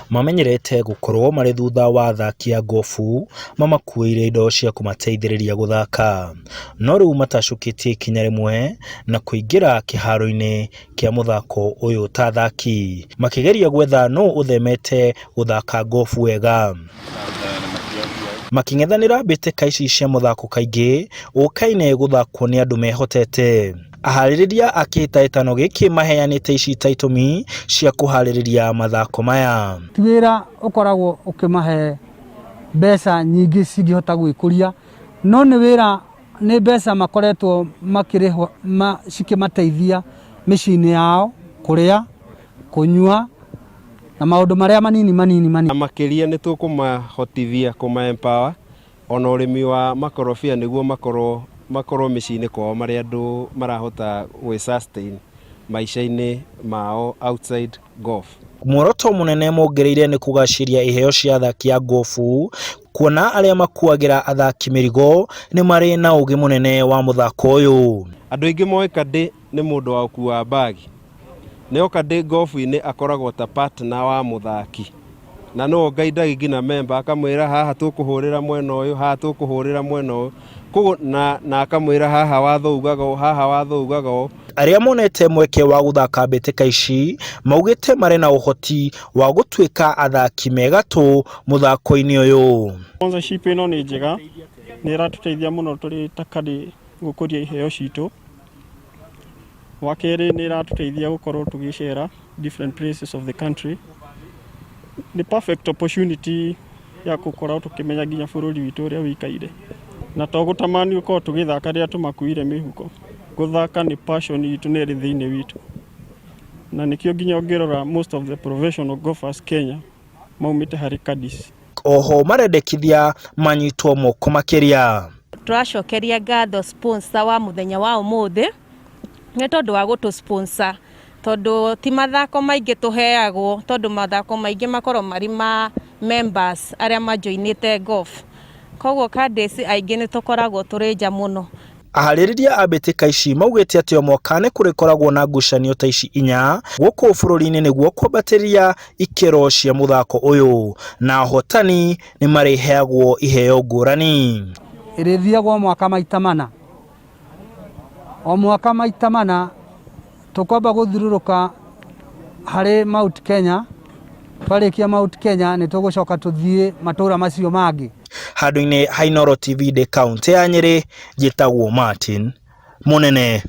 mamenyerete gukorwo mari thutha wa athaki a gofu mamakuire indo cia kumateithĩrĩria guthaka, no riu matacukitie ikinya rimwe na kuingira kiharo-ini kia muthako uyu ta athaki, makigeria gwetha no uthemete guthaka gofu wega, making'ethanira mbĩtĩka ici cia muthako kaingĩ ũkaine guthakwo ni andu mehotete. Aharĩrĩria a kĩhĩtahĩtano gĩkĩ maheanĩte ici ta itũmi cia kuharĩrĩria mathako maya. Ti wĩra ũkoragwo ũkĩmahe mbeca nyingĩ cingĩhota gwĩkũria, no nĩ wĩra nĩ mbeca makoretwo makĩrĩhwo cikĩmateithia mĩciĩ-inĩ yao, kũrĩa, kũnyua na maũndũ marĩa manini. Makĩria nĩ tũkũmahotithia kũma-empower ona ũrĩmi wa makorobia nĩguo makorwo mĩciĩ-inĩ kwao marĩa andũ marahota gwĩ-sustain maica-inĩ mao outside golf. Muoroto mũnene mongereire nĩ kũgacĩria iheo cia athaki a gofu, kuona arĩa makuagĩra athaki mĩrigo nĩ marĩ na ũgĩ mũnene wa mũthako ũyũ. Andũ aingĩ moĩ Kade nĩ mũndũ wa gũkua bagi, nĩo Kade gofu-inĩ akoragwo ta partner wa mũthaki, na no gaida gina member akamwĩra haha tũkũhũrĩra mwena ũyũ, haha tũkũhũrĩra mwena ũyũ, koguo na akamwĩra haha wathougaga, haha wathougaga. Arĩa monete mweke wa guthaka mbĩtĩka ici maugĩte marĩ na ũhoti wa gũtuĩka athaki megatũ muthako-inĩ ũyũ. Sponsorship ĩno nĩ njega, nĩ ĩratũteithia mũno tũrĩ ta Kade gũkũria iheo citũ. Wakerĩ nĩ ĩratũteithia gũkorwo tũgĩcera different places of the country. Ni perfect opportunity ya gũkorwo tũkĩmenya nginya bũrũri witũ ũrĩa wĩikaire, na to gũtamani gũkorwo tũgĩthaka rĩrĩa tũmakuire mĩhuko. Gũthaka ni passion itũ, nĩ ĩrĩ thĩinĩ witũ, na nĩkĩo nginya ũngĩrora most of the professional golfers Kenya maumĩte harĩ Kadis. Oho marendekithia manyitwo moko makĩria. Tũracokeria ngatho sponsor wa mũthenya wa ũmũthĩ nĩ tondũ wa gũtũ sponsor, tondũ ti mathako maingĩ tũheagwo, tondũ mathako maingĩ makorwo marĩ ma members arĩa majoinĩte golf, koguo Kadis aingĩ nĩ tũkoragwo tũrĩ nja mũno. Aharĩrĩria a mbĩtĩka ici maugĩte atĩ o mwaka nĩ kũrĩkoragwo na ngucanio ta ici 4 gũkũ bũrũri-inĩ nĩguo kwambatĩria ikĩro cia mũthako ũyũ, na ahotani nĩ marĩheagwo iheo ngũrani. Ĩrĩthiagwo mwaka maita mana, o mwaka maita mana tũkwamba gũthiũrũrũka harĩ Mount Kenya. Twarĩkia Mount Kenya nĩ tũgũcoka tũthiĩ matũra macio mangĩ. Handũ-inĩ ha Inooro TV de kaunti ya Nyeri, njĩtagwo Martin Mũnene.